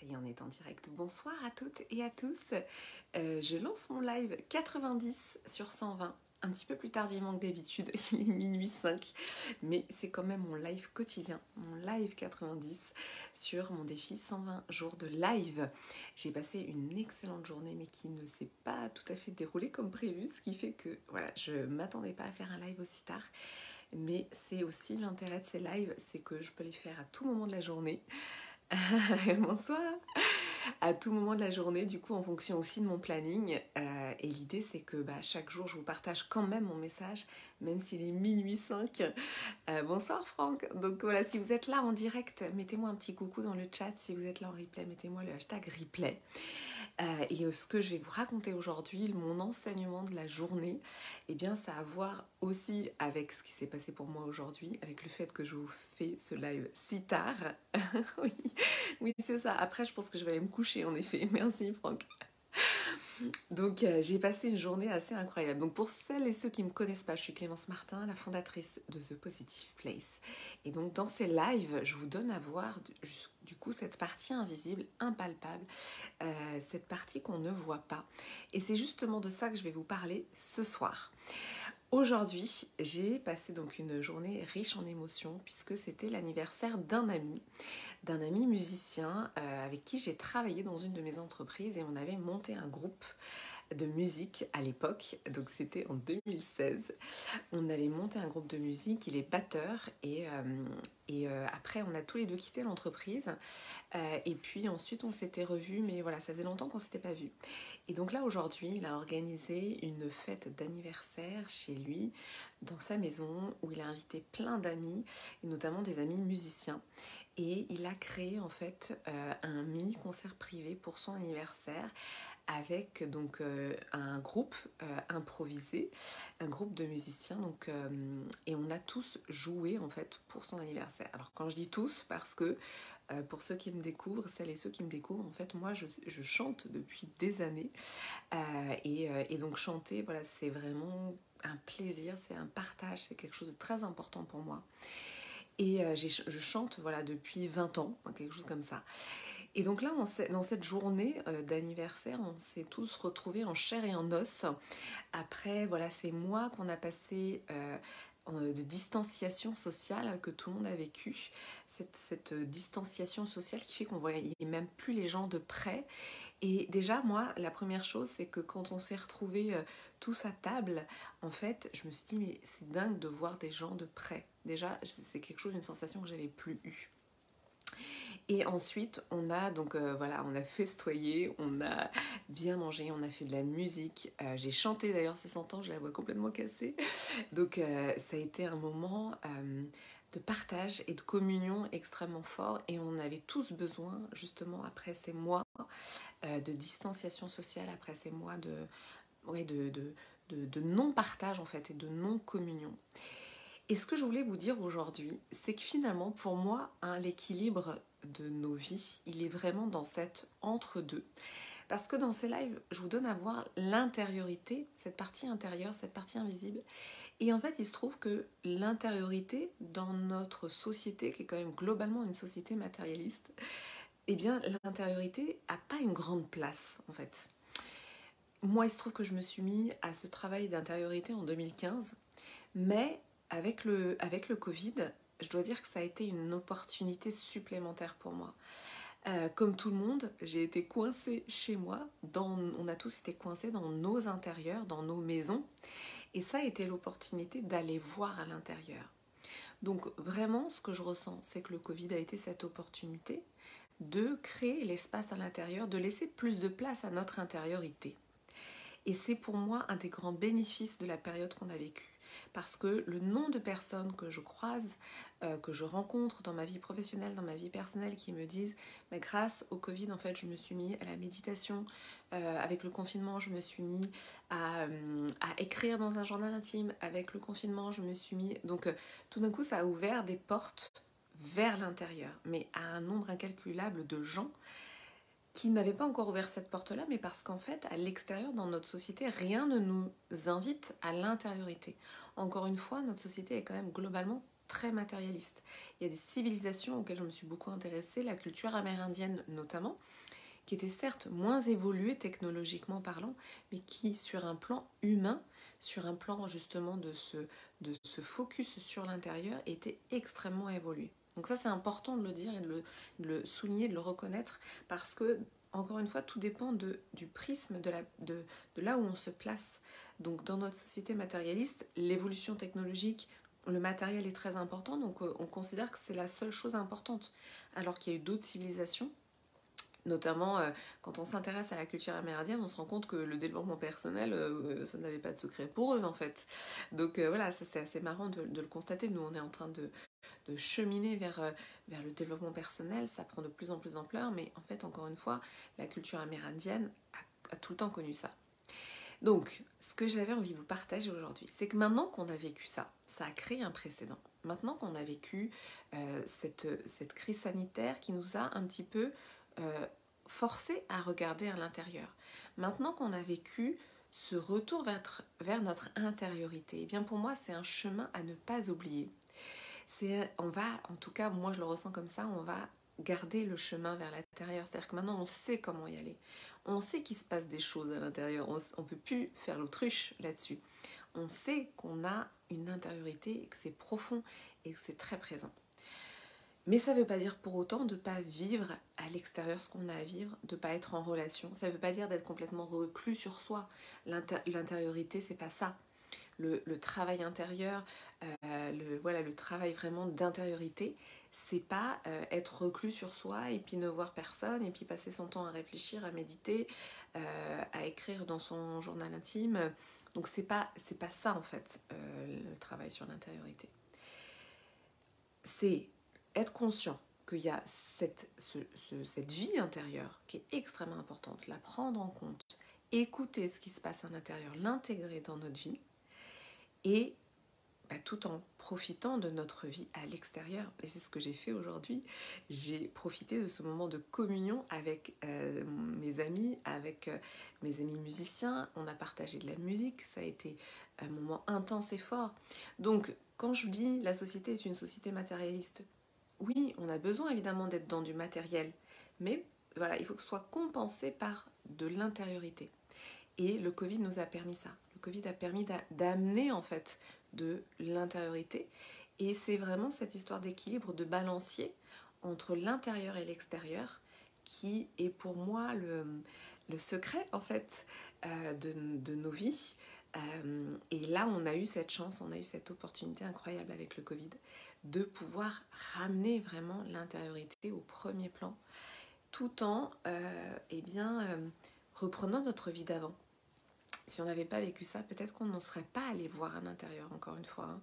y est, on est en direct. Bonsoir à toutes et à tous. Je lance mon live 90 sur 120, un petit peu plus tardivement que d'habitude, il est minuit 5, mais c'est quand même mon live quotidien, mon live 90 sur mon défi 120 jours de live. J'ai passé une excellente journée, mais qui ne s'est pas tout à fait déroulée comme prévu, ce qui fait que voilà, je ne m'attendais pas à faire un live aussi tard. Mais c'est aussi l'intérêt de ces lives, c'est que je peux les faire à tout moment de la journée. Bonsoir. À tout moment de la journée, du coup, en fonction aussi de mon planning. Et l'idée, c'est que chaque jour, je vous partage quand même mon message, même s'il est minuit 5. Bonsoir Franck. Donc voilà, si vous êtes là en direct, mettez-moi un petit coucou dans le chat. Si vous êtes là en replay, mettez-moi le hashtag replay. Et ce que je vais vous raconter aujourd'hui, mon enseignement de la journée, eh bien, ça a à voir aussi avec ce qui s'est passé pour moi aujourd'hui, avec le fait que je vous fais ce live si tard. Oui, oui, c'est ça. Après, je pense que je vais aller me coucher, en effet. Merci, Franck. Donc, j'ai passé une journée assez incroyable. Donc, pour celles et ceux qui ne me connaissent pas, je suis Clémence Martin, la fondatrice de The Positive Place. Et donc, dans ces lives, je vous donne à voir du coup cette partie invisible, impalpable, cette partie qu'on ne voit pas. Et c'est justement de ça que je vais vous parler ce soir. Aujourd'hui, j'ai passé donc une journée riche en émotions puisque c'était l'anniversaire d'un ami musicien avec qui j'ai travaillé dans une de mes entreprises et on avait monté un groupe de musique à l'époque, donc c'était en 2016. On avait monté un groupe de musique, il est batteur et après on a tous les deux quitté l'entreprise et puis ensuite on s'était revus, mais voilà, ça faisait longtemps qu'on s'était pas vus. Et donc là aujourd'hui, il a organisé une fête d'anniversaire chez lui, dans sa maison, où il a invité plein d'amis, et notamment des amis musiciens. Et il a créé en fait un mini concert privé pour son anniversaire avec donc un groupe improvisé, un groupe de musiciens, donc, et on a tous joué en fait pour son anniversaire. Alors quand je dis tous, parce que pour ceux qui me découvrent, celles et ceux qui me découvrent, en fait moi je chante depuis des années et donc chanter, voilà, c'est vraiment un plaisir, c'est un partage, c'est quelque chose de très important pour moi. Et je chante voilà, depuis 20 ans, quelque chose comme ça. Et donc là, dans cette journée d'anniversaire, on s'est tous retrouvés en chair et en os. Après, voilà, ces mois qu'on a passé de distanciation sociale que tout le monde a vécu. Cette distanciation sociale qui fait qu'on ne voyait même plus les gens de près. Et déjà, moi, la première chose, c'est que quand on s'est retrouvés tous à table, en fait, je me suis dit, mais c'est dingue de voir des gens de près. Déjà, c'est quelque chose, une sensation que j'avais plus eue. Et ensuite, on a donc voilà, on a festoyé, on a bien mangé, on a fait de la musique. J'ai chanté d'ailleurs, c'est 100 ans, j'ai la voix complètement cassée. Donc ça a été un moment de partage et de communion extrêmement fort. Et on avait tous besoin, justement, après ces mois de distanciation sociale, après ces mois de non-partage en fait et de non-communion. Et ce que je voulais vous dire aujourd'hui, c'est que finalement, pour moi, l'équilibre de nos vies, il est vraiment dans cet entre-deux. Parce que dans ces lives, je vous donne à voir l'intériorité, cette partie intérieure, cette partie invisible. Et en fait, il se trouve que l'intériorité, dans notre société, qui est quand même globalement une société matérialiste, eh bien, l'intériorité n'a pas une grande place, en fait. Moi, il se trouve que je me suis mis à ce travail d'intériorité en 2015, mais avec le Covid, je dois dire que ça a été une opportunité supplémentaire pour moi. Comme tout le monde, j'ai été coincée chez moi, on a tous été coincés dans nos intérieurs, dans nos maisons, et ça a été l'opportunité d'aller voir à l'intérieur. Donc vraiment, ce que je ressens, c'est que le Covid a été cette opportunité de créer l'espace à l'intérieur, de laisser plus de place à notre intériorité. Et c'est pour moi un des grands bénéfices de la période qu'on a vécue. Parce que le nombre de personnes que je croise, que je rencontre dans ma vie professionnelle, dans ma vie personnelle, qui me disent mais grâce au Covid, en fait, je me suis mis à la méditation. Avec le confinement, je me suis mis à écrire dans un journal intime. Avec le confinement, je me suis mis... Donc, tout d'un coup, ça a ouvert des portes vers l'intérieur, mais à un nombre incalculable de gens qui n'avait pas encore ouvert cette porte-là, mais parce qu'en fait, à l'extérieur, dans notre société, rien ne nous invite à l'intériorité. Encore une fois, notre société est quand même globalement très matérialiste. Il y a des civilisations auxquelles je me suis beaucoup intéressée, la culture amérindienne notamment, qui était certes moins évoluée technologiquement parlant, mais qui, sur un plan humain, sur un plan justement de ce focus sur l'intérieur, était extrêmement évoluée. Donc ça, c'est important de le dire et de le souligner, de le reconnaître, parce que, encore une fois, tout dépend du prisme, de là où on se place. Donc dans notre société matérialiste, l'évolution technologique, le matériel est très important, donc on considère que c'est la seule chose importante, alors qu'il y a eu d'autres civilisations. Notamment, quand on s'intéresse à la culture amérindienne, on se rend compte que le développement personnel, ça n'avait pas de secret pour eux, en fait. Donc voilà, ça c'est assez marrant de le constater. Nous, on est en train de cheminer vers le développement personnel. Ça prend de plus en plus d'ampleur, mais en fait, encore une fois, la culture amérindienne a tout le temps connu ça. Donc, ce que j'avais envie de vous partager aujourd'hui, c'est que maintenant qu'on a vécu ça, ça a créé un précédent. Maintenant qu'on a vécu cette crise sanitaire qui nous a un petit peu forcé à regarder à l'intérieur. Maintenant qu'on a vécu ce retour vers notre intériorité, eh bien pour moi, c'est un chemin à ne pas oublier. On va, en tout cas, moi je le ressens comme ça, on va garder le chemin vers l'intérieur. C'est-à-dire que maintenant, on sait comment y aller. On sait qu'il se passe des choses à l'intérieur. On ne peut plus faire l'autruche là-dessus. On sait qu'on a une intériorité, et que c'est profond et que c'est très présent. Mais ça ne veut pas dire pour autant de ne pas vivre à l'extérieur ce qu'on a à vivre, de ne pas être en relation. Ça ne veut pas dire d'être complètement reclus sur soi. L'intériorité, c'est pas ça. Le travail intérieur, le travail vraiment d'intériorité, c'est pas être reclus sur soi et puis ne voir personne et puis passer son temps à réfléchir, à méditer, à écrire dans son journal intime. Donc c'est pas ça en fait, le travail sur l'intériorité. C'est être conscient qu'il y a cette vie intérieure qui est extrêmement importante, la prendre en compte, écouter ce qui se passe à l'intérieur, l'intégrer dans notre vie, et tout en profitant de notre vie à l'extérieur. Et c'est ce que j'ai fait aujourd'hui. J'ai profité de ce moment de communion avec mes amis, avec mes amis musiciens. On a partagé de la musique, ça a été un moment intense et fort. Donc, quand je dis la société est une société matérialiste, oui, on a besoin évidemment d'être dans du matériel, mais voilà, il faut que ce soit compensé par de l'intériorité. Et le Covid nous a permis ça. Le Covid a permis d'amener en fait de l'intériorité. Et c'est vraiment cette histoire d'équilibre, de balancier entre l'intérieur et l'extérieur qui est pour moi le secret en fait de nos vies. Et là, on a eu cette chance, on a eu cette opportunité incroyable avec le Covid de pouvoir ramener vraiment l'intériorité au premier plan tout en reprenant notre vie d'avant. Si on n'avait pas vécu ça, peut-être qu'on n'en serait pas allé voir à l'intérieur, encore une fois.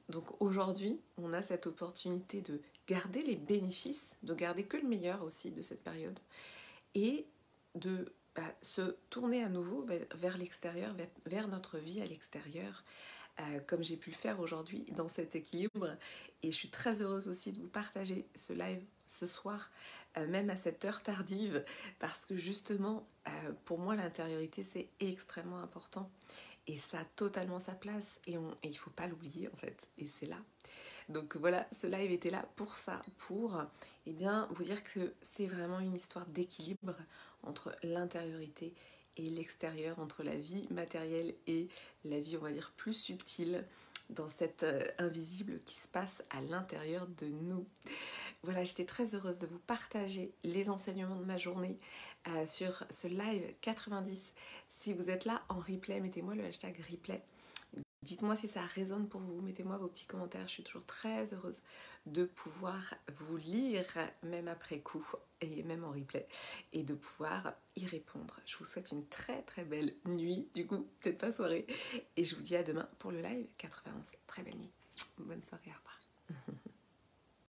Donc aujourd'hui, on a cette opportunité de garder les bénéfices, de garder que le meilleur aussi de cette période, et de se tourner à nouveau vers l'extérieur, vers notre vie à l'extérieur, comme j'ai pu le faire aujourd'hui dans cet équilibre. Et je suis très heureuse aussi de vous partager ce live ce soir, même à cette heure tardive, parce que justement, pour moi, l'intériorité, c'est extrêmement important. Et ça a totalement sa place, et il ne faut pas l'oublier en fait, et c'est là. Donc voilà, ce live était là pour ça, pour vous dire que c'est vraiment une histoire d'équilibre entre l'intériorité et l'extérieur, entre la vie matérielle et la vie, on va dire, plus subtile, dans cet invisible qui se passe à l'intérieur de nous. Voilà, j'étais très heureuse de vous partager les enseignements de ma journée sur ce live 90. Si vous êtes là en replay, mettez-moi le hashtag replay. Dites-moi si ça résonne pour vous, mettez-moi vos petits commentaires. Je suis toujours très heureuse de pouvoir vous lire, même après coup, et même en replay, et de pouvoir y répondre. Je vous souhaite une très très belle nuit, du coup, peut-être pas soirée, et je vous dis à demain pour le live 91. Très belle nuit. Bonne soirée, au revoir.